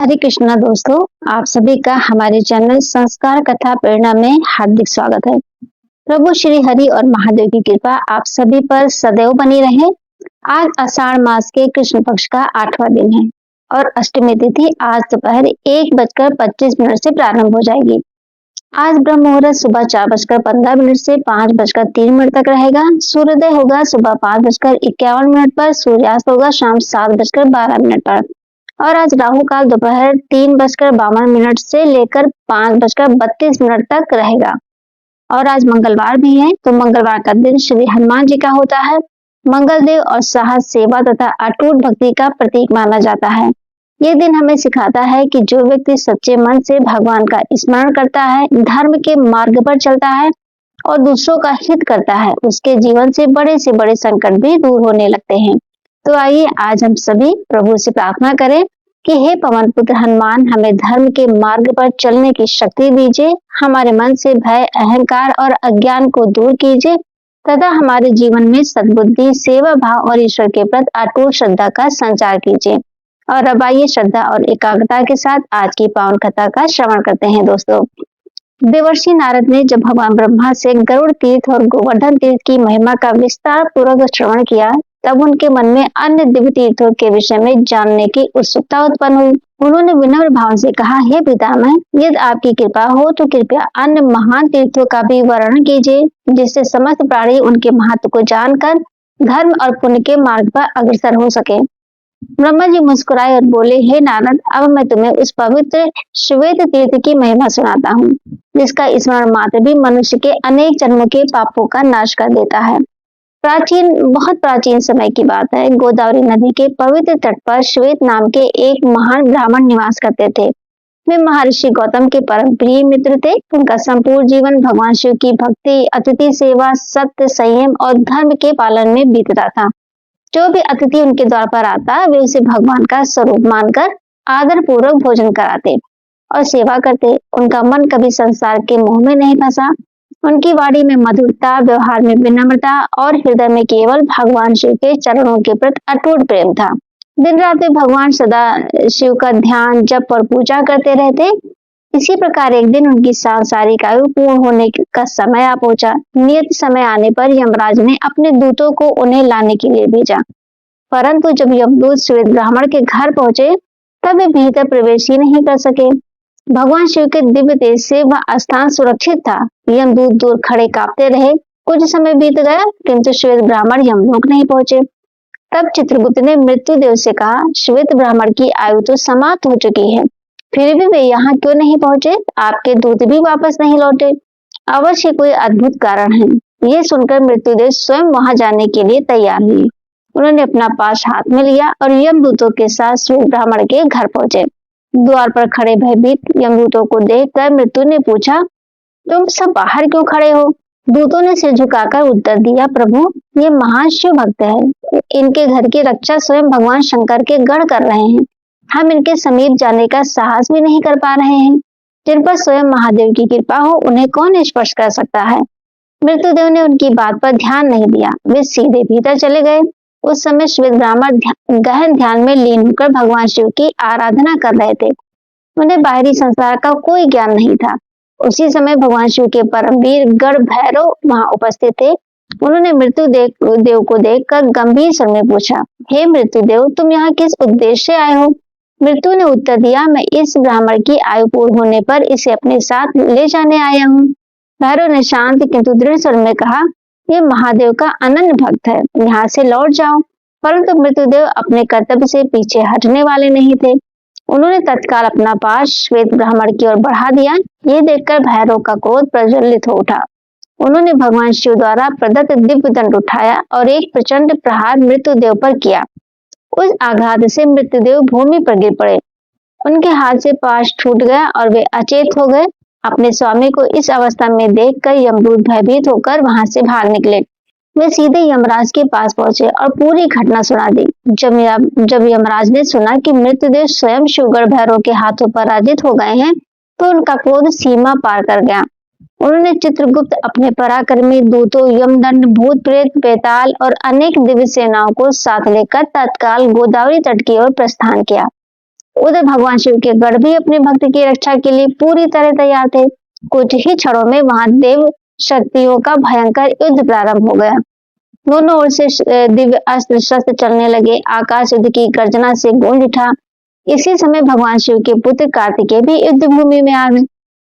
हरे कृष्णा दोस्तों, आप सभी का हमारे चैनल संस्कार कथा प्रेरणा में हार्दिक स्वागत है। प्रभु श्री हरि और महादेव की कृपा आप सभी पर सदैव बनी रहे। आज आषाढ़ मास के कृष्ण पक्ष का 8वां दिन है और अष्टमी तिथि आज दोपहर 1:25 से प्रारंभ हो जाएगी। आज ब्रह्म मुहूर्त सुबह 4:15 से 5:03 तक रहेगा। सूर्योदय होगा सुबह 5:51 पर, सूर्यास्त होगा शाम 7:12 पर। और आज राहु काल दोपहर 3:52 से लेकर 5:32 तक रहेगा। और आज मंगलवार भी है, तो मंगलवार का दिन श्री हनुमान जी का होता है। मंगलदेव और साहस, सेवा तथा अटूट भक्ति का प्रतीक माना जाता है। ये दिन हमें सिखाता है कि जो व्यक्ति सच्चे मन से भगवान का स्मरण करता है, धर्म के मार्ग पर चलता है और दूसरों का हित करता है, उसके जीवन से बड़े संकट भी दूर होने लगते हैं। तो आइए आज हम सभी प्रभु से प्रार्थना करें कि हे पवन पुत्र हनुमान, हमें धर्म के मार्ग पर चलने की शक्ति दीजिए, हमारे मन से भय, अहंकार और अज्ञान को दूर कीजिए तथा हमारे जीवन में सद्बुद्धि, सेवा भाव और ईश्वर के प्रति अटूट श्रद्धा का संचार कीजिए। और अब आइए श्रद्धा और एकाग्रता के साथ आज की पावन कथा का श्रवण करते हैं। दोस्तों, देवर्षि नारद ने जब भगवान ब्रह्मा से गरुड़ तीर्थ और गोवर्धन तीर्थ की महिमा का विस्तार पूर्वक श्रवण किया, तब उनके मन में अन्य दिव्य तीर्थों के विषय में जानने की उत्सुकता उत्पन्न हुई। उन्होंने विनम्र भाव से कहा, हे पितामह, यदि आपकी कृपा हो तो कृपया अन्य महान तीर्थों का भी वर्णन कीजिए, जिससे समस्त प्राणी उनके महत्व को जानकर धर्म और पुण्य के मार्ग पर अग्रसर हो सके। ब्रह्मा जी मुस्कुराए और बोले, हे नारद, अब मैं तुम्हें उस पवित्र श्वेत तीर्थ की महिमा सुनाता हूँ, जिसका स्मरण मात्र भी मनुष्य के अनेक जन्मों के पापों का नाश कर देता है। बहुत प्राचीन समय की बात है। गोदावरी नदी के पवित्र तट पर श्वेत नाम के एक महान ब्राह्मण निवास करते थे। वे महर्षि गौतम के परम प्रिय मित्र थे। उनका संपूर्ण जीवन भगवान शिव की भक्ति, अतिथि सेवा, सत्य, संयम और धर्म के पालन में बीतता था। जो भी अतिथि उनके द्वार पर आता, वे उसे भगवान का स्वरूप मानकर आदर पूर्वक भोजन कराते और सेवा करते। उनका मन कभी संसार के मोह में नहीं फंसा। उनकी वाणी में मधुरता, व्यवहार में विनम्रता और हृदय में केवल भगवान शिव के चरणों के प्रति अटूट प्रेम था। दिन रात वे भगवान सदा शिव का ध्यान, जप और पूजा करते रहते। इसी प्रकार एक दिन उनकी सांसारिक आयु पूर्ण होने का समय आ पहुंचा। नियत समय आने पर यमराज ने अपने दूतों को उन्हें लाने के लिए भेजा, परंतु जब यमदूत श्वेत ब्राह्मण के घर पहुंचे, तब वे भीतर प्रवेश ही नहीं कर सके। भगवान शिव के दिव्य तेज से वह स्थान सुरक्षित था। यमदूत दूर खड़े कांपते रहे। कुछ समय बीत गया, किंतु श्वेत ब्राह्मण यमलोक नहीं पहुंचे। तब चित्रगुप्त ने मृत्यु देव से कहा, श्वेत ब्राह्मण की आयु तो समाप्त हो चुकी है, फिर भी वे यहाँ क्यों नहीं पहुंचे? आपके दूत भी वापस नहीं लौटे। अवश्य कोई अद्भुत कारण है। ये सुनकर मृत्युदेव स्वयं वहां जाने के लिए तैयार हुए। उन्होंने अपना पाश हाथ में लिया और यमदूतों के साथ श्वेत ब्राह्मण के घर पहुंचे। द्वार पर खड़े भयभीत यमदूतों को देखकर मृत्यु ने पूछा, तुम सब बाहर क्यों खड़े हो? दूतों ने सिर झुकाकर उत्तर दिया, प्रभु, ये महान शिव भक्त है। इनके घर की रक्षा स्वयं भगवान शंकर के गण कर रहे हैं। हम इनके समीप जाने का साहस भी नहीं कर पा रहे हैं। जिन पर स्वयं महादेव की कृपा हो, उन्हें कौन स्पर्श कर सकता है? मृत्युदेव ने उनकी बात पर ध्यान नहीं दिया। वे सीधे भीतर चले गए। उस समय श्वेत ब्राह्मण गहन ध्यान में लीन होकर भगवान शिव की आराधना कर रहे थे। उन्हें बाहरी संसार का कोई ज्ञान नहीं था। उसी समय भगवान शिव के परमवीर गढ़ भैरव वहां उपस्थित थे। उन्होंने मृत्युदेव को देखकर गंभीर स्वर में पूछा, हे मृत्युदेव, तुम यहाँ किस उद्देश्य से आए हो? मृत्यु ने उत्तर दिया, मैं इस ब्राह्मण की आयु पूर्ण होने पर इसे अपने साथ ले जाने आया हूँ। भैरव ने शांत किंतु दृढ़ स्वर में कहा, ये महादेव का अनन्य भक्त है, यहाँ से लौट जाओ। परंतु मृत्युदेव अपने कर्तव्य से पीछे हटने वाले नहीं थे। उन्होंने तत्काल अपना पाश श्वेत ब्राह्मण की ओर बढ़ा दिया। ये देखकर भैरव का क्रोध प्रज्वलित हो उठा। उन्होंने भगवान शिव द्वारा प्रदत्त दिव्य दंड उठाया और एक प्रचंड प्रहार मृत्युदेव पर किया। उस आघात से मृत्युदेव भूमि पर गिर पड़े। उनके हाथ से पाश छूट गया और वे अचेत हो गए। अपने स्वामी को इस अवस्था में देखकर यमदूत भयभीत होकर वहां से भाग निकले। वे सीधे यमराज के पास पहुंचे और पूरी घटना सुना दी। जब यमराज ने सुना कि मृत्युदेव स्वयं शिवगढ़ भैरव के हाथों पराजित हो गए हैं, तो उनका क्रोध सीमा पार कर गया। उन्होंने चित्रगुप्त, अपने पराक्रमी दूतों, यमदंड, भूत प्रेत, बेताल और अनेक दिव्य सेनाओं को साथ लेकर तत्काल गोदावरी तट की ओर प्रस्थान किया। उधर भगवान शिव के गढ़ भी अपने भक्त की रक्षा के लिए पूरी तरह तैयार थे। कुछ ही क्षणों में वहां देव शक्तियों का भयंकर युद्ध प्रारंभ हो गया। दोनों ओर से दिव्य अस्त्र शस्त्र चलने लगे। आकाश युद्ध की गर्जना से गूंज उठा। इसी समय भगवान शिव के पुत्र कार्तिकेय भी युद्ध भूमि में आ गए।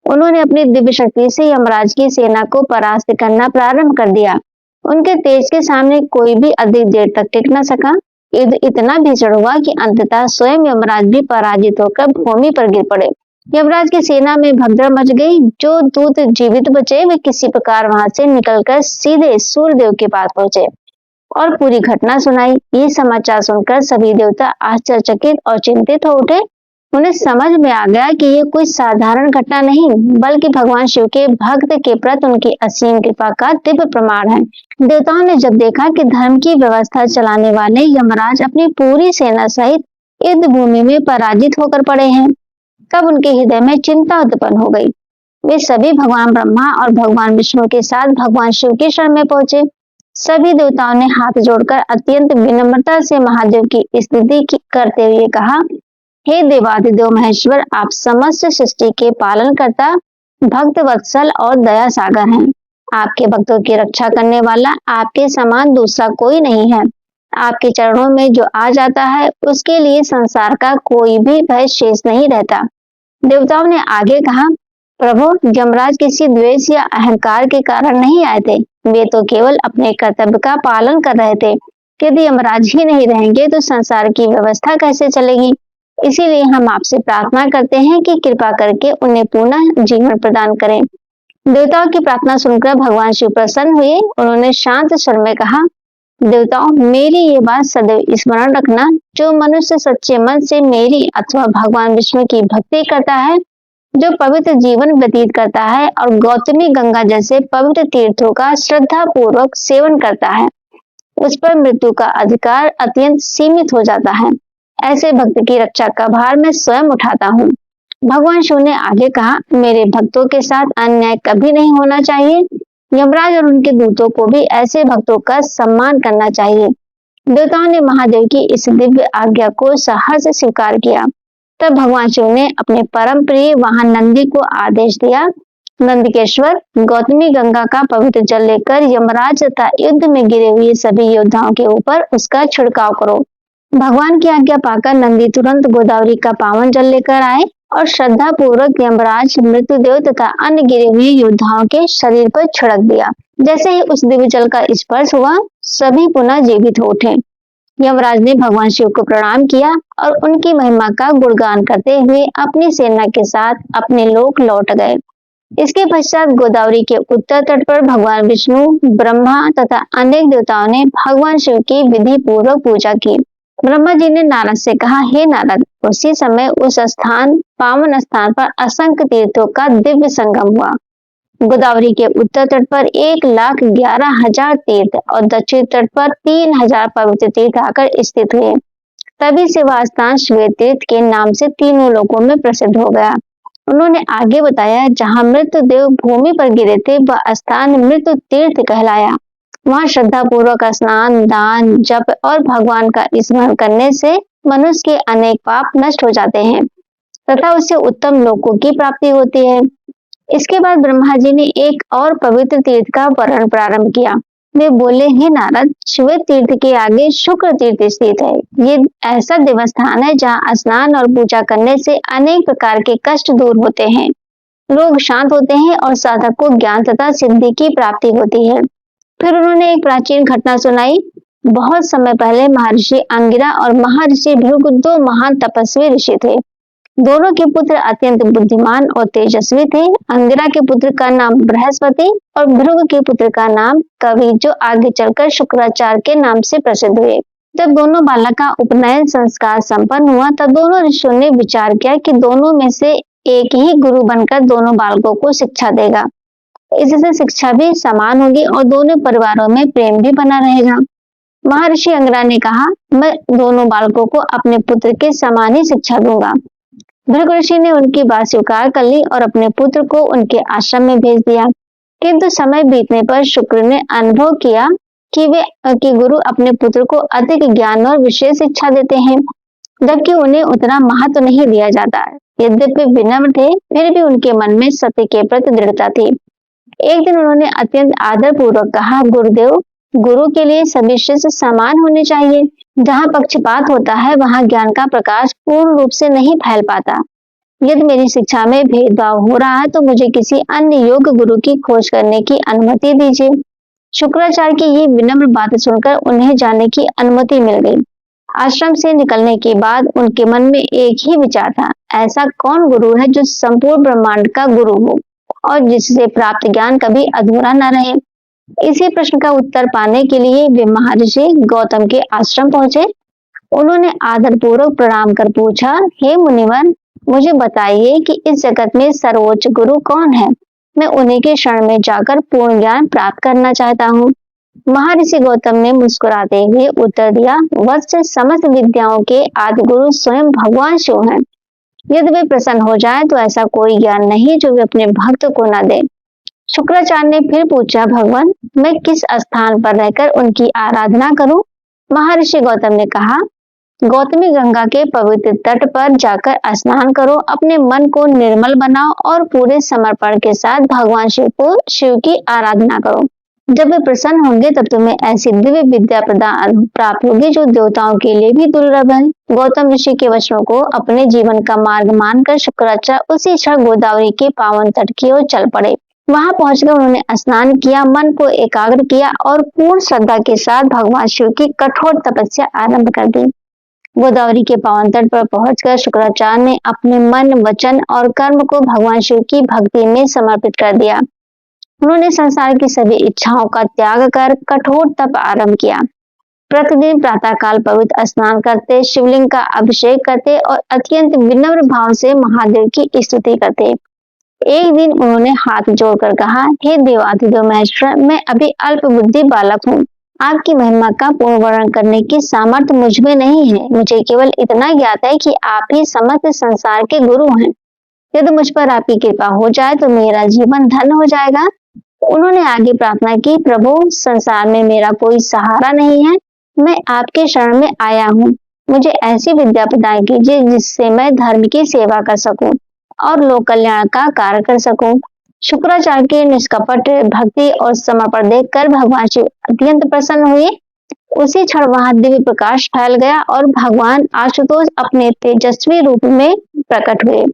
उन्होंने अपनी दिव्य शक्ति से यमराज की सेना को परास्त करना प्रारंभ कर दिया। उनके तेज के सामने कोई भी अधिक देर तक टिक न सका। युद्ध इतना भीषण हुआ कि अंततः स्वयं यमराज भी पराजित होकर भूमि पर गिर पड़े। यमराज की सेना में भगदड़ मच गई। जो दूत जीवित बचे वे किसी प्रकार वहां से निकलकर सीधे सूर्यदेव के पास पहुंचे और पूरी घटना सुनाई। ये समाचार सुनकर सभी देवता आश्चर्यचकित और चिंतित हो उठे। उन्हें समझ में आ गया कि ये कोई साधारण घटना नहीं बल्कि भगवान शिव के भक्त के प्रति उनकी असीम कृपा का दिव्य प्रमाण है। देवताओं ने जब देखा कि धर्म की व्यवस्था चलाने वाले यमराज अपनी पूरी सेना सहित युद्ध भूमि में पराजित होकर पड़े हैं, तब उनके हृदय में चिंता उत्पन्न हो गई। वे सभी भगवान ब्रह्मा और भगवान विष्णु के साथ भगवान शिव के शरण में पहुंचे। सभी देवताओं ने हाथ जोड़कर अत्यंत विनम्रता से महादेव की स्तुति करते हुए कहा, हे देवादिदेव महेश्वर, आप समस्त सृष्टि के पालन करता, भक्त वत्सल और दया सागर हैं। आपके भक्तों की रक्षा करने वाला आपके समान दूसरा कोई नहीं है। आपके चरणों में जो आ जाता है उसके लिए संसार का कोई भी भय शेष नहीं रहता। देवताओं ने आगे कहा, प्रभु, यमराज किसी द्वेष या अहंकार के कारण नहीं आए थे। वे तो केवल अपने कर्तव्य का पालन कर रहे थे। यदि यमराज ही नहीं रहेंगे तो संसार की व्यवस्था कैसे चलेगी। इसीलिए हम आपसे प्रार्थना करते हैं कि कृपा करके उन्हें पुनः जीवन प्रदान करें। देवताओं की प्रार्थना सुनकर भगवान शिव प्रसन्न हुए। उन्होंने शांत स्वर में कहा, देवताओं, मेरी ये बात सदैव स्मरण रखना, जो मनुष्य सच्चे मन से मेरी अथवा भगवान विष्णु की भक्ति करता है, जो पवित्र जीवन व्यतीत करता है और गौतमी गंगा जैसे पवित्र तीर्थों का श्रद्धा पूर्वक सेवन करता है, उस पर मृत्यु का अधिकार अत्यंत सीमित हो जाता है। ऐसे भक्त की रक्षा का भार मैं स्वयं उठाता हूँ। भगवान शिव ने आगे कहा, मेरे भक्तों के साथ अन्याय कभी नहीं होना चाहिए। यमराज और उनके दूतों को भी ऐसे भक्तों का सम्मान करना चाहिए। देवताओं ने महादेव की इस दिव्य आज्ञा को सहर्ष से स्वीकार किया। तब भगवान शिव ने अपने परम प्रिय वाहन नंदी को आदेश दिया, नंदिकेश्वर, गौतमी गंगा का पवित्र जल लेकर यमराज तथा युद्ध में गिरे हुए सभी योद्धाओं के ऊपर उसका छिड़काव करो। भगवान की आज्ञा पाकर नंदी तुरंत गोदावरी का पावन जल लेकर आए और श्रद्धा पूर्वक यमराज, मृत्युदेव तथा अन्य गिरे हुए योद्धाओं के शरीर पर छिड़क दिया। जैसे ही उस दिव्य जल का स्पर्श हुआ, सभी पुनः जीवित हो उठे। यमराज ने भगवान शिव को प्रणाम किया और उनकी महिमा का गुणगान करते हुए अपनी सेना के साथ अपने लोक लौट गए। इसके पश्चात गोदावरी के उत्तर तट पर भगवान विष्णु, ब्रह्मा तथा अनेक देवताओं ने भगवान शिव की विधि पूर्वक पूजा की। ब्रह्मा जी ने नारद से कहा, हे नारद, उसी समय उस पावन स्थान पर असंख्य तीर्थों का दिव्य संगम हुआ। गोदावरी के उत्तर तट पर 1,11,000 तीर्थ और दक्षिण तट पर 3,000 पवित्र तीर्थ आकर स्थित हुए। तभी से वह स्थान श्वेत तीर्थ के नाम से तीनों लोकों में प्रसिद्ध हो गया। उन्होंने आगे बताया, जहाँ मृत्युदेव भूमि पर गिरे थे वह स्थान मृत्यु तीर्थ कहलाया। वहाँ श्रद्धा पूर्वक स्नान, दान, जप और भगवान का स्मरण करने से मनुष्य के अनेक पाप नष्ट हो जाते हैं तथा उससे उत्तम लोकों की प्राप्ति होती है। इसके बाद ब्रह्मा जी ने एक और पवित्र तीर्थ का वर्णन प्रारंभ किया। वे बोले, हे नारद, श्वेत तीर्थ के आगे शुक्र तीर्थ स्थित है। ये ऐसा देवस्थान है जहाँ स्नान और पूजा करने से अनेक प्रकार के कष्ट दूर होते हैं, लोग शांत होते हैं और साधक को ज्ञान तथा सिद्धि की प्राप्ति होती है। फिर उन्होंने एक प्राचीन घटना सुनाई। बहुत समय पहले महर्षि अंगिरा और महर्षि भृगु दो महान तपस्वी ऋषि थे। दोनों के पुत्र अत्यंत बुद्धिमान और तेजस्वी थे। अंगिरा के पुत्र का नाम बृहस्पति और भृगु के पुत्र का नाम कवि, जो आगे चलकर शुक्राचार्य के नाम से प्रसिद्ध हुए। जब दोनों बालक का उपनयन संस्कार संपन्न हुआ तब दोनों ऋषियों ने विचार किया कि दोनों में से एक ही गुरु बनकर दोनों बालकों को शिक्षा देगा। इससे शिक्षा भी समान होगी और दोनों परिवारों में प्रेम भी बना रहेगा। महर्षि अंगिरा ने कहा, मैं दोनों बालकों को अपने पुत्र के समान ही शिक्षा दूंगा। भृगु ऋषि ने उनकी बात स्वीकार कर ली और अपने पुत्र को उनके आश्रम में भेज दिया। किंतु समय बीतने पर शुक्र ने अनुभव किया कि गुरु अपने पुत्र को अधिक ज्ञान और विशेष शिक्षा देते हैं। जबकि उन्हें उतना महत्व नहीं दिया जाता। यद्यपि विनम्र थे, फिर भी उनके मन में सत्य के प्रति दृढ़ता थी। एक दिन उन्होंने अत्यंत आदर पूर्वक कहा, गुरुदेव, गुरु के लिए सभी शिष्य समान होने चाहिए। जहाँ पक्षपात होता है वहाँ ज्ञान का प्रकाश पूर्ण रूप से नहीं फैल पाता। यदि मेरी शिक्षा में भेदभाव हो रहा है तो मुझे किसी अन्य योग्य गुरु की खोज करने की अनुमति दीजिए। शुक्राचार्य की ये विनम्र बात सुनकर उन्हें जाने की अनुमति मिल गई। आश्रम से निकलने के बाद उनके मन में एक ही विचार था, ऐसा कौन गुरु है जो संपूर्ण ब्रह्मांड का गुरु हो और जिससे प्राप्त ज्ञान कभी अधूरा न रहे। इसी प्रश्न का उत्तर पाने के लिए वे महर्षि गौतम के आश्रम पहुंचे। उन्होंने आदर पूर्वक प्रणाम कर पूछा, हे मुनिवर, मुझे बताइए कि इस जगत में सर्वोच्च गुरु कौन है। मैं उन्हीं के शरण में जाकर पूर्ण ज्ञान प्राप्त करना चाहता हूँ। महर्षि गौतम ने मुस्कुराते हुए उत्तर दिया, वत्स, समस्त विद्याओं के आदि गुरु स्वयं भगवान शिव हैं। यदि वे प्रसन्न हो जाए तो ऐसा कोई ज्ञान नहीं जो वे अपने भक्त को न दे। शुक्राचार्य ने फिर पूछा, भगवान, मैं किस स्थान पर रहकर उनकी आराधना करूं? महर्षि गौतम ने कहा, गौतमी गंगा के पवित्र तट पर जाकर स्नान करो, अपने मन को निर्मल बनाओ और पूरे समर्पण के साथ भगवान शिव की आराधना करो। जब वे प्रसन्न होंगे तब तुम्हें ऐसी दिव्य विद्या प्रदान प्राप्त होगी जो देवताओं के लिए भी दुर्लभ है। गौतम ऋषि के वचनों को अपने जीवन का मार्ग मानकर शुक्राचार्य उसी क्षण गोदावरी के पावन तट की ओर चल पड़े। वहां पहुंचकर उन्होंने स्नान किया, मन को एकाग्र किया और पूर्ण श्रद्धा के साथ भगवान शिव की कठोर तपस्या आरंभ कर दी। गोदावरी के पावन तट पर पहुंचकर शुक्राचार्य ने अपने मन, वचन और कर्म को भगवान शिव की भक्ति में समर्पित कर दिया। उन्होंने संसार की सभी इच्छाओं का त्याग कर कठोर तप आरंभ किया। प्रतिदिन प्रातः काल पवित्र स्नान करते, शिवलिंग का अभिषेक करते और अत्यंत विनम्र भाव से महादेव की स्तुति करते। एक दिन उन्होंने हाथ जोड़कर कहा, हे देवाधिदेव महेश्वर, मैं अभी अल्प बुद्धि बालक हूँ। आपकी महिमा का पूर्ण वर्णन करने की सामर्थ्य मुझ में नहीं है। मुझे केवल इतना ज्ञात है कि आप ही समस्त संसार के गुरु हैं। यदि मुझ पर आपकी कृपा हो जाए तो मेरा जीवन धन्य हो जाएगा। उन्होंने आगे प्रार्थना की, प्रभु, संसार में मेरा कोई सहारा नहीं है, मैं आपके शरण में आया हूँ। मुझे ऐसी विद्या प्रदान कीजिए जिससे मैं धर्म की सेवा कर सकूं और लोक कल्याण का कार्य कर सकूं। शुक्राचार्य के निष्कपट भक्ति और समर्पण देखकर भगवान शिव अत्यंत प्रसन्न हुए। उसी क्षण वहां दिव्य प्रकाश फैल गया और भगवान आशुतोष अपने तेजस्वी रूप में प्रकट हुए।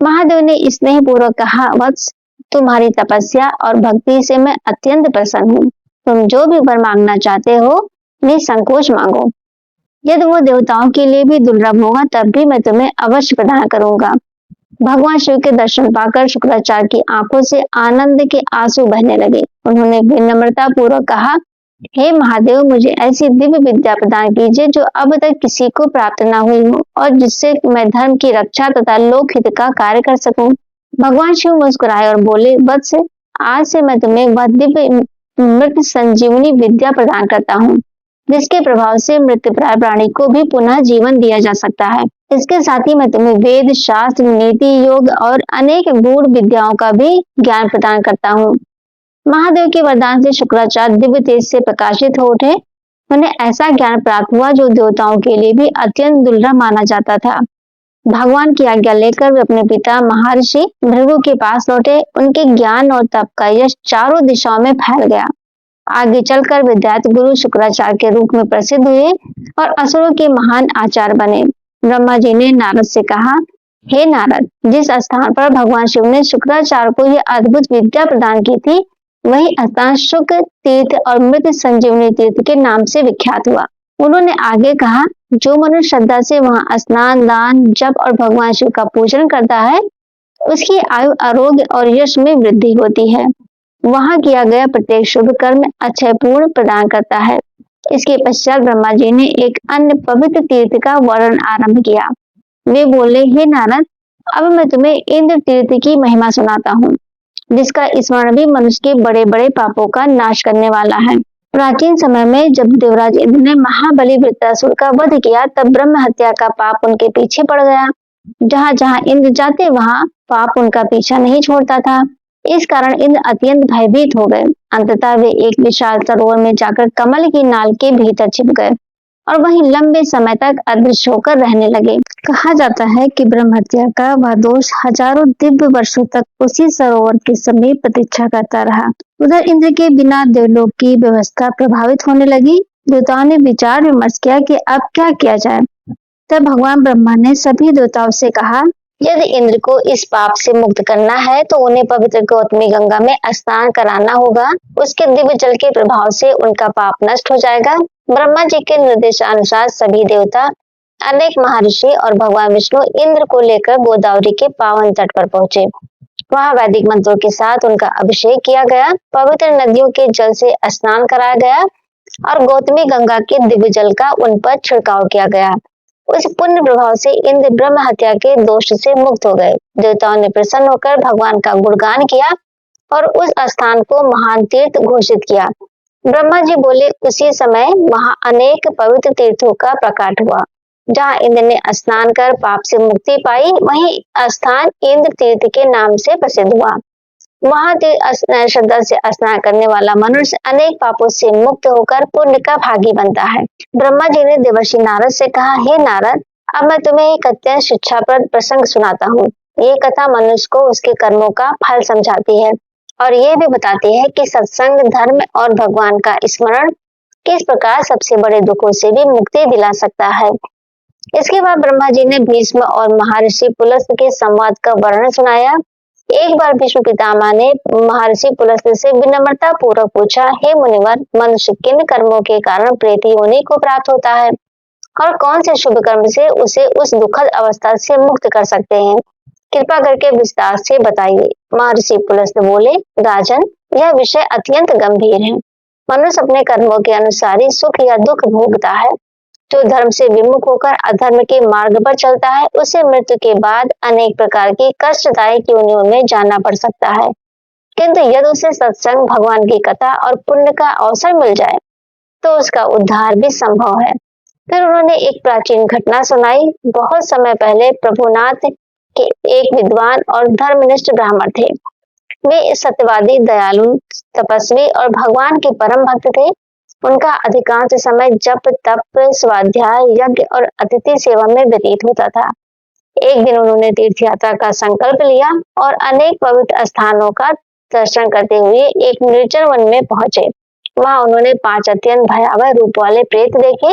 महादेव ने स्नेह पूर्वक कहा, वत्स, तुम्हारी तपस्या और भक्ति से मैं अत्यंत प्रसन्न हूँ। तुम जो भी वर मांगना चाहते हो निसंकोच मांगो। यदि वो देवताओं के लिए भी दुर्लभ होगा तब भी मैं तुम्हें अवश्य प्रदान करूंगा। भगवान शिव के दर्शन पाकर शुक्राचार्य की आंखों से आनंद के आंसू बहने लगे। उन्होंने विनम्रता पूर्वक कहा, हे महादेव, मुझे ऐसी दिव्य विद्या प्रदान कीजिए जो अब तक किसी को प्राप्त न हुई हो और जिससे मैं धर्म की रक्षा तथा लोकहित का कार्य कर सकूं। भगवान शिव मुस्कुराए और बोले, वत्स, आज से मैं तुम्हें वह दिव्य मृत संजीवनी विद्या प्रदान करता हूँ जिसके प्रभाव से मृतप्राय प्राणी को भी पुनः जीवन दिया जा सकता है। इसके साथ ही मैं तुम्हें वेद, शास्त्र, नीति, योग और अनेक गूढ़ विद्याओं का भी ज्ञान प्रदान करता हूँ। महादेव के वरदान से शुक्राचार्य दिव्य तेज से प्रकाशित हो उठे। उन्हें ऐसा ज्ञान प्राप्त हुआ जो देवताओं के लिए भी अत्यंत दुर्लभ माना जाता था। भगवान की आज्ञा लेकर वे अपने पिता महर्षि भृगु के पास लौटे। उनके ज्ञान और तप का यश चारों दिशाओं में फैल गया। आगे चलकर वे दैत्य गुरु शुक्राचार्य के रूप में प्रसिद्ध हुए और असुरों के महान आचार्य बने। ब्रह्मा जी ने नारद से कहा, हे नारद, जिस स्थान पर भगवान शिव ने शुक्राचार्य को यह अद्भुत विद्या प्रदान की थी वही स्थान शुक्र तीर्थ और मृत संजीवनी तीर्थ के नाम से विख्यात हुआ। उन्होंने आगे कहा, जो मनुष्य श्रद्धा से वहां स्नान, दान, जप और भगवान शिव का पूजन करता है उसकी आयु, आरोग्य और यश में वृद्धि होती है। वहां किया गया प्रत्येक शुभ कर्म अक्षय पूर्ण प्रदान करता है। इसके पश्चात ब्रह्मा जी ने एक अन्य पवित्र तीर्थ का वर्णन आरंभ किया। वे बोले, हे नारद, अब मैं तुम्हें इंद्र तीर्थ की महिमा सुनाता हूँ जिसका स्मरण भी मनुष्य के बड़े बड़े पापों का नाश करने वाला है। प्राचीन समय में जब देवराज इंद्र ने महाबली वृत्रासुर का वध किया तब ब्रह्म हत्या का पाप उनके पीछे पड़ गया। जहां जहां इंद्र जाते वहां पाप उनका पीछा नहीं छोड़ता था। इस कारण इंद्र अत्यंत भयभीत हो गए। अंततः वे एक विशाल सरोवर में जाकर कमल की नाल के भीतर छिप गए और वहीं लंबे समय तक अदृश्य होकर रहने लगे। कहा जाता है कि ब्रह्म हत्या का वह दोष हजारों दिव्य वर्षों तक उसी सरोवर के समीप प्रतीक्षा करता रहा। उधर इंद्र के बिना देवलोक की व्यवस्था प्रभावित होने लगी। देवताओं ने विचार विमर्श किया कि अब क्या किया जाए। तब भगवान ब्रह्मा ने सभी देवताओं से कहा, यदि इंद्र को इस पाप से मुक्त करना है तो उन्हें पवित्र गौतमी गंगा में स्नान कराना होगा। उसके दिव्य जल के प्रभाव से उनका पाप नष्ट हो जाएगा। ब्रह्मा जी के निर्देशानुसार सभी देवता, अनेक महर्षि और भगवान विष्णु इंद्र को लेकर गोदावरी के पावन तट पर पहुंचे। वहां वैदिक मंत्रों के साथ उनका अभिषेक किया गया, पवित्र नदियों के जल से स्नान कराया गया और गौतमी गंगा के दिव्य जल का उन पर छिड़काव किया गया। उस पुण्य प्रभाव से इंद्र ब्रह्म हत्या के दोष से मुक्त हो गए। देवताओं ने प्रसन्न होकर भगवान का गुणगान किया और उस स्थान को महान तीर्थ घोषित किया। ब्रह्मा जी बोले, उसी समय वहां अनेक पवित्र तीर्थों का प्रकट हुआ। जहां इंद्र ने स्नान कर पाप से मुक्ति पाई, वहीं स्थान इंद्र तीर्थ के नाम से प्रसिद्ध हुआ। वहां श्रद्धा से स्नान करने वाला मनुष्य अनेक पापों से मुक्त होकर पुण्य का भागी बनता है। ब्रह्मा जी ने देवर्षि नारद से कहा, हे नारद, अब मैं तुम्हें एक अत्यंत शिक्षाप्रद प्रसंग सुनाता हूँ। ये कथा मनुष्य को उसके कर्मों का फल समझाती है और ये भी बताती है कि सत्संग, धर्म और भगवान का स्मरण किस प्रकार सबसे बड़े दुखों से भी मुक्ति दिला सकता है। इसके बाद ब्रह्मा जी ने भीष्म और महर्षि पुलस्त्य के संवाद का वर्णन सुनाया। एक बार भीष्म पितामह ने महर्षि पुलस्त्य से विनम्रता पूर्वक पूछा, हे मुनिवर, मनुष्य किन कर्मों के कारण प्रेत योनि को प्राप्त होता है और कौन से शुभ कर्म से उसे उस दुखद अवस्था से मुक्त कर सकते हैं? कृपा करके विस्तार से बताइए। महर्षि पुलस्त्य बोले, राजन, यह विषय अत्यंत गंभीर है। मनुष्य अपने कर्मों के अनुसार ही सुख या दुख भोगता है। जो धर्म से विमुख होकर अधर्म के मार्ग पर चलता है, उसे मृत्यु के बाद अनेक प्रकार की कष्टदायक योनियों में जाना पड़ सकता है। किंतु यदि उसे सत्संग, भगवान की कथा और पुण्य का अवसर मिल जाए तो उसका उद्धार भी संभव है। फिर उन्होंने एक प्राचीन घटना सुनाई। बहुत समय पहले प्रभुनाथ के एक विद्वान और धर्मनिष्ठ ब्राह्मण थे। वे सत्यवादी, दयालु, तपस्वी और भगवान के परम भक्त थे। उनका अधिकांश समय जप, तप, स्वाध्याय, यज्ञ और अतिथि सेवा में व्यतीत होता था। एक दिन उन्होंने तीर्थ यात्रा का संकल्प लिया और अनेक पवित्र स्थानों का दर्शन करते हुए एक निर्जन वन में पहुंचे। वहां उन्होंने 5 अत्यंत भयावह रूप वाले प्रेत देखे।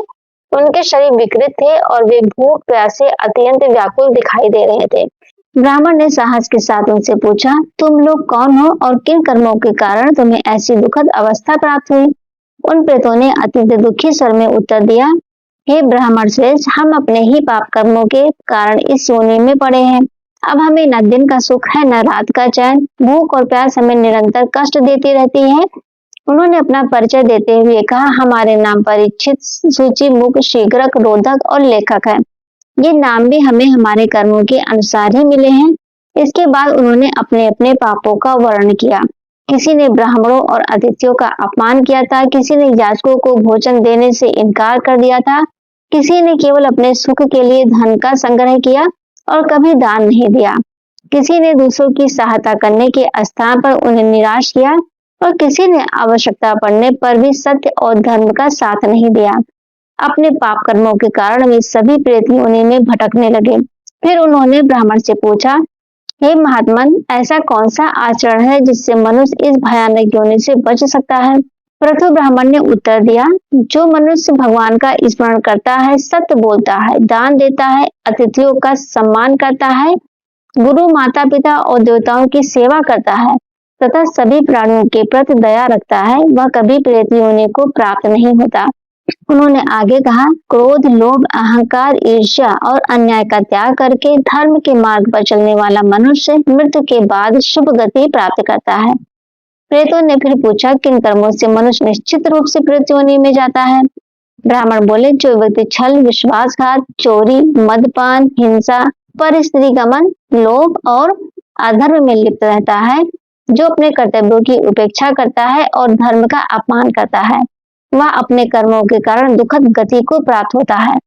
उनके शरीर विकृत थे और वे भूख प्यास से अत्यंत व्याकुल दिखाई दे रहे थे। ब्राह्मण ने साहस के साथ उनसे पूछा, तुम लोग कौन हो और किन कर्मों के कारण तुम्हें ऐसी दुखद अवस्था प्राप्त हुई? उन प्रेतों ने अत्यंत दुखी स्वर में उत्तर दिया, हे ब्राह्मण श्रेष्ठ, हम अपने ही पाप कर्मों के कारण इस योनि में पड़े हैं। अब हमें न दिन का सुख है, न रात का चैन। भूख और प्यास हमें निरंतर कष्ट देती रहती है। उन्होंने अपना परिचय देते हुए कहा, हमारे नाम परीक्षित, सूची मुख, शीघ्रक, रोधक और लेखक है। ये नाम भी हमें हमारे कर्मों के अनुसार ही मिले हैं। इसके बाद उन्होंने अपने अपने पापों का वर्णन किया। किसी ने ब्राह्मणों और अतिथियों का अपमान किया था, किसी ने याचकों को भोजन देने से इनकार कर दिया था, किसी ने केवल अपने सुख के लिए धन का संग्रह किया और कभी दान नहीं दिया, किसी ने दूसरों की सहायता करने के स्थान पर उन्हें निराश किया और किसी ने आवश्यकता पड़ने पर भी सत्य और धर्म का साथ नहीं दिया। अपने पाप कर्मों के कारण वे सभी प्रेत योनि में भटकने लगे। फिर उन्होंने ब्राह्मण से पूछा, हे महात्मन, ऐसा कौन सा आचरण है जिससे मनुष्य इस भयानक योनि से बच सकता है? पृथु ब्राह्मण ने उत्तर दिया, जो मनुष्य भगवान का स्मरण करता है, सत्य बोलता है, दान देता है, अतिथियों का सम्मान करता है, गुरु, माता पिता और देवताओं की सेवा करता है तथा सभी प्राणियों के प्रति दया रखता है, वह कभी प्रेत योनि को प्राप्त नहीं होता। उन्होंने आगे कहा, क्रोध, लोभ, अहंकार, ईर्ष्या और अन्याय का त्याग करके धर्म के मार्ग पर चलने वाला मनुष्य मृत्यु के बाद शुभ गति प्राप्त करता है। प्रेतों ने फिर पूछा, किन कर्मों से मनुष्य निश्चित रूप से प्रेत योनि में जाता है? ब्राह्मण बोले, जो व्यक्ति छल, विश्वासघात, चोरी, मदपान, हिंसा, पर स्त्री गमन, लोभ और अधर्म में लिप्त रहता है, जो अपने कर्तव्यों की उपेक्षा करता है और धर्म का अपमान करता है, वह अपने कर्मों के कारण दुखद गति को प्राप्त होता है।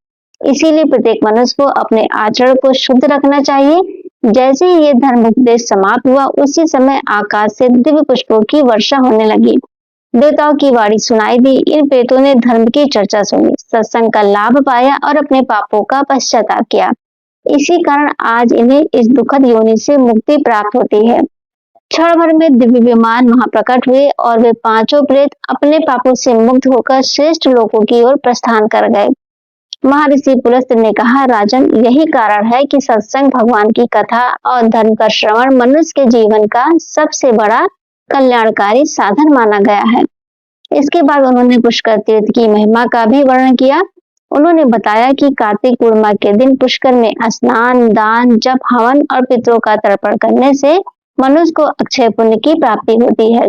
इसीलिए प्रत्येक मनुष्य को अपने आचरण को शुद्ध रखना चाहिए। जैसे ही ये धर्म उपदेश समाप्त हुआ, उसी समय आकाश से दिव्य पुष्पों की वर्षा होने लगी। देवताओं की वाणी सुनाई दी। इन प्रेतों ने धर्म की चर्चा सुनी, सत्संग का लाभ पाया और अपने पापों का पश्चाताप किया। इसी कारण आज इन्हें इस दुखद योनि से मुक्ति प्राप्त होती है। क्षण भर में दिव्य विमान वहां प्रकट हुए और वे पांचों प्रेत अपने पापों से मुक्त होकर श्रेष्ठ लोकों की ओर प्रस्थान कर गए। महर्षि पुलस्त्य ने कहा, राजन, यही कारण है कि सत्संग, भगवान की कथा और धर्म का श्रवण मनुष्य के जीवन का सबसे बड़ा कल्याणकारी साधन माना गया है। इसके बाद उन्होंने पुष्कर तीर्थ की महिमा का भी वर्णन किया। उन्होंने बताया कि कार्तिक पूर्णिमा के दिन पुष्कर में स्नान, दान, जप, हवन और पितरों का तर्पण करने से मनुष्य को अक्षय पुण्य की प्राप्ति होती है।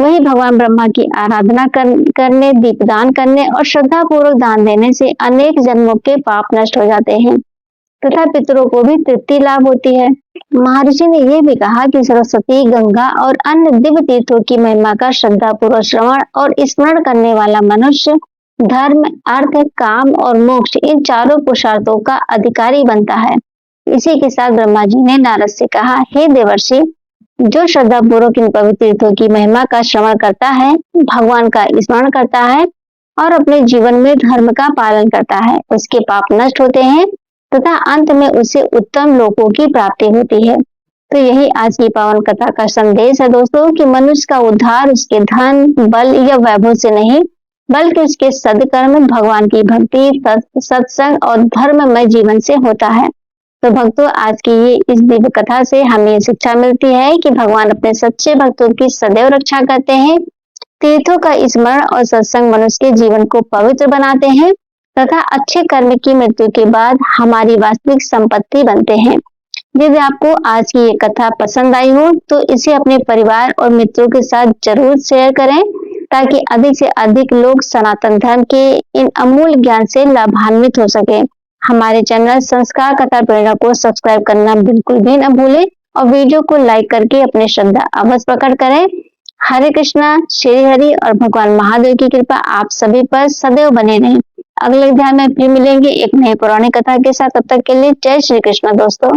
वही भगवान ब्रह्मा की आराधना करने, दीपदान करने और श्रद्धा पूर्वक दान देने से अनेक जन्मों के पाप नष्ट हो जाते हैं तथा पितरों को भी तृप्ति लाभ होती है। महर्षि ने यह भी कहा कि सरस्वती, गंगा और अन्य दिव्य तीर्थों की महिमा का श्रद्धा पूर्वक श्रवण और स्मरण करने वाला मनुष्य धर्म, अर्थ, काम और मोक्ष, इन चारों पुरुषार्थों का अधिकारी बनता है। इसी के साथ ब्रह्मा जी ने नारद से कहा, हे देवर्षि, जो श्रद्धा पूर्वक इन पवित्र तीर्थों की महिमा का श्रवण करता है, भगवान का स्मरण करता है और अपने जीवन में धर्म का पालन करता है, उसके पाप नष्ट होते हैं तथा अंत में उसे उत्तम लोकों की प्राप्ति होती है। तो यही आज की पावन कथा का संदेश है दोस्तों, कि मनुष्य का उद्धार उसके धन, बल या वैभव से नहीं, बल्कि उसके सद्कर्म, भगवान की भक्ति, सत्संग और धर्ममय जीवन से होता है। तो भक्तों, आज की ये इस दिव्य कथा से हमें ये शिक्षा मिलती है कि भगवान अपने सच्चे भक्तों की सदैव रक्षा करते हैं। तीर्थों का स्मरण और सत्संग मनुष्य के जीवन को पवित्र बनाते हैं तथा अच्छे कर्म की मृत्यु के बाद हमारी वास्तविक संपत्ति बनते हैं। यदि आपको आज की ये कथा पसंद आई हो तो इसे अपने परिवार और मित्रों के साथ जरूर शेयर करें, ताकि अधिक से अधिक लोग सनातन धर्म के इन अमूल्य ज्ञान से लाभान्वित हो सके। हमारे चैनल संस्कार कथा प्रेरणा को सब्सक्राइब करना बिल्कुल भी न भूलें और वीडियो को लाइक करके अपनी श्रद्धा अवश्य प्रकट करें। हरे कृष्णा, श्री हरि और भगवान महादेव की कृपा आप सभी पर सदैव बने रहें। अगले अध्याय में फिर मिलेंगे एक नई पुरानी कथा के साथ। तब तक के लिए जय श्री कृष्ण दोस्तों।